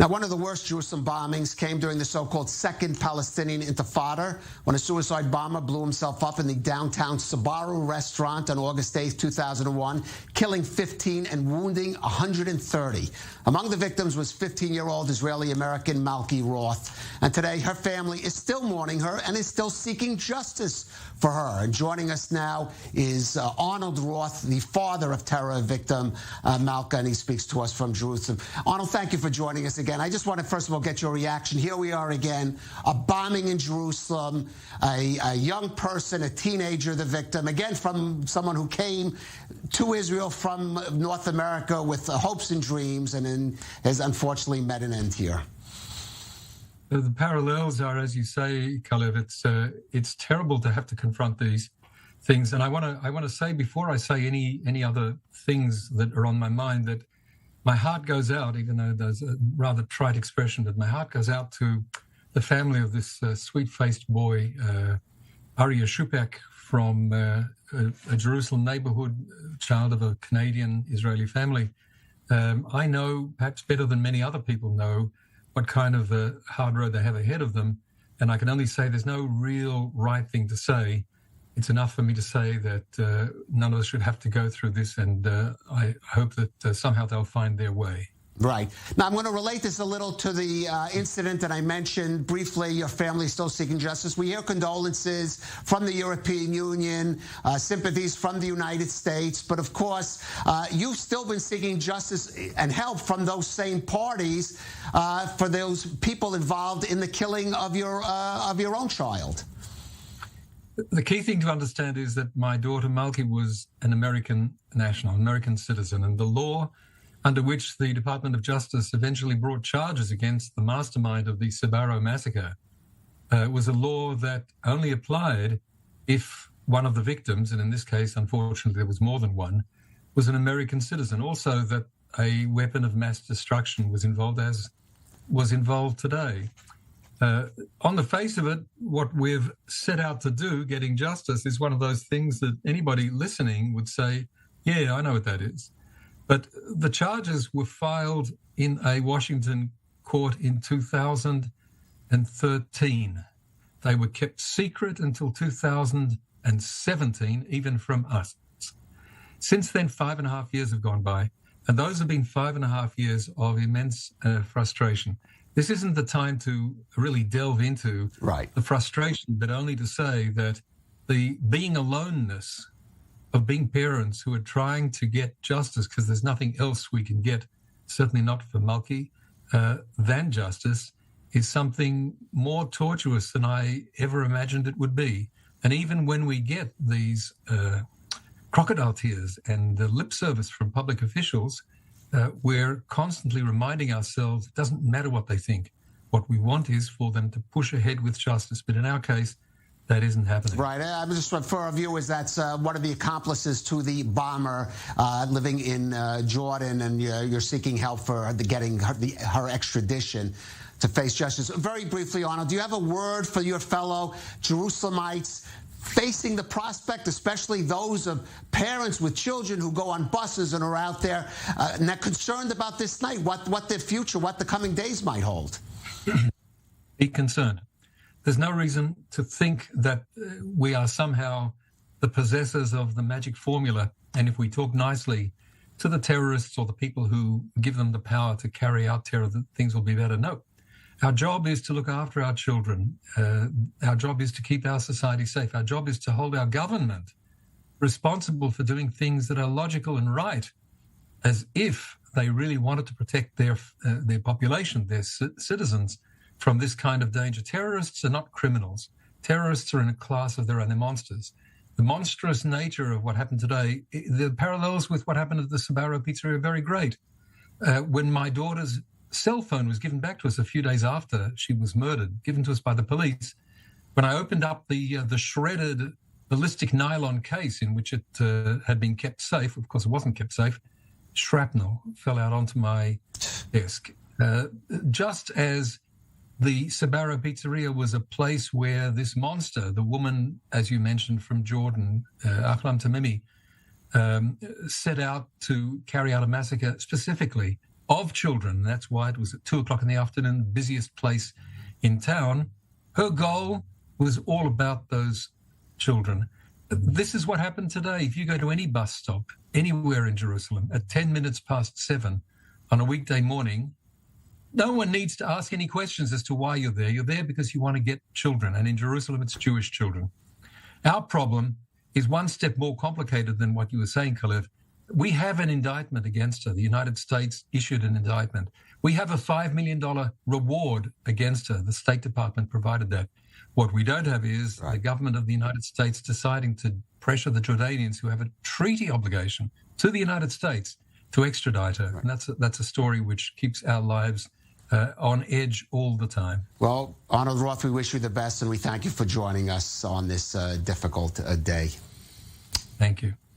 Now, one of the worst Jerusalem bombings came during the so-called Second Palestinian Intifada, when a suicide bomber blew himself up in the downtown Sbarro restaurant on August 8, 2001, killing 15 and wounding 130. Among the victims was 15-year-old Israeli-American Malki Roth. And today, her family is still mourning her and is still seeking justice for her. And joining us now is Arnold Roth, the father of terror victim Malka, and he speaks to us from Jerusalem. Arnold, thank you for joining us again. I just want to, first of all, get your reaction. Here we are again, a bombing in Jerusalem, a young person, a teenager, the victim, again from someone who came to Israel from North America with hopes and dreams and has unfortunately met an end here. The parallels are, as you say, Calev, it's terrible to have to confront these things. And I want to say, before I say any other things that are on my mind, that my heart goes out, even though there's a rather trite expression, but my heart goes out to the family of this sweet-faced boy, Aryeh Shupek, from a Jerusalem neighborhood, child of a Canadian-Israeli family. I know, perhaps better than many other people know, what kind of a hard road they have ahead of them. And I can only say there's no real right thing to say. It's enough for me to say that none of us should have to go through this, and I hope that somehow they'll find their way. Right. Now, I'm going to relate this a little to the incident that I mentioned briefly. Your family is still seeking justice. We hear condolences from the European Union, sympathies from the United States. But, of course, you've still been seeking justice and help from those same parties for those people involved in the killing of your own child. The key thing to understand is that my daughter Malki was an American national, American citizen, and the law under which the Department of Justice eventually brought charges against the mastermind of the Sbarro massacre was a law that only applied if one of the victims, and in this case, unfortunately, there was more than one, was an American citizen. Also, that a weapon of mass destruction was involved, as was involved today. On the face of it, what we've set out to do, getting justice, is one of those things that anybody listening would say, yeah, I know what that is. But the charges were filed in a Washington court in 2013. They were kept secret until 2017, even from us. Since then, 5.5 years have gone by, and those have been 5.5 years of immense frustration. This isn't the time to really delve into the frustration, but only to say that the being aloneness of being parents who are trying to get justice, because there's nothing else we can get, certainly not for Malki, than justice, is something more tortuous than I ever imagined it would be. And even when we get these crocodile tears and the lip service from public officials, we're constantly reminding ourselves it doesn't matter what they think. What we want is for them to push ahead with justice. But in our case, that isn't happening. Right. I'm just, for our viewers, that's one of the accomplices to the bomber living in Jordan, and you're seeking help for getting her extradition to face justice. Very briefly, Arnold, do you have a word for your fellow Jerusalemites facing the prospect, especially those of parents with children who go on buses and are out there and they're concerned about this night, what their future, what the coming days might hold? Be concerned. There's no reason to think that we are somehow the possessors of the magic formula. And if we talk nicely to the terrorists or the people who give them the power to carry out terror, that things will be better. No. Our job is to look after our children. Our job is to keep our society safe. Our job is to hold our government responsible for doing things that are logical and right, as if they really wanted to protect their population, their citizens, from this kind of danger. Terrorists are not criminals. Terrorists are in a class of their own. They're monsters. The monstrous nature of what happened today, the parallels with what happened at the Sbarro pizzeria are very great. When my daughter's cell phone was given back to us a few days after she was murdered, given to us by the police, when I opened up the shredded ballistic nylon case in which it had been kept safe, of course it wasn't kept safe, shrapnel fell out onto my desk. Just as the Sbarro pizzeria was a place where this monster, the woman, as you mentioned, from Jordan, Ahlam Tamimi, set out to carry out a massacre specifically of children. That's why it was at 2 o'clock in the afternoon, the busiest place in town. Her goal was all about those children. This is what happened today. If you go to any bus stop anywhere in Jerusalem at 10 minutes past 7 on a weekday morning, no one needs to ask any questions as to why you're there. You're there because you want to get children. And in Jerusalem, it's Jewish children. Our problem is one step more complicated than what you were saying, Calev. We have an indictment against her. The United States issued an indictment. We have a $5 million reward against her. The State Department provided that. What we don't have is the government of the United States deciding to pressure the Jordanians, who have a treaty obligation to the United States, to extradite her. And that's a story which keeps our lives on edge all the time. Well, Arnold Roth, we wish you the best, and we thank you for joining us on this difficult day. Thank you.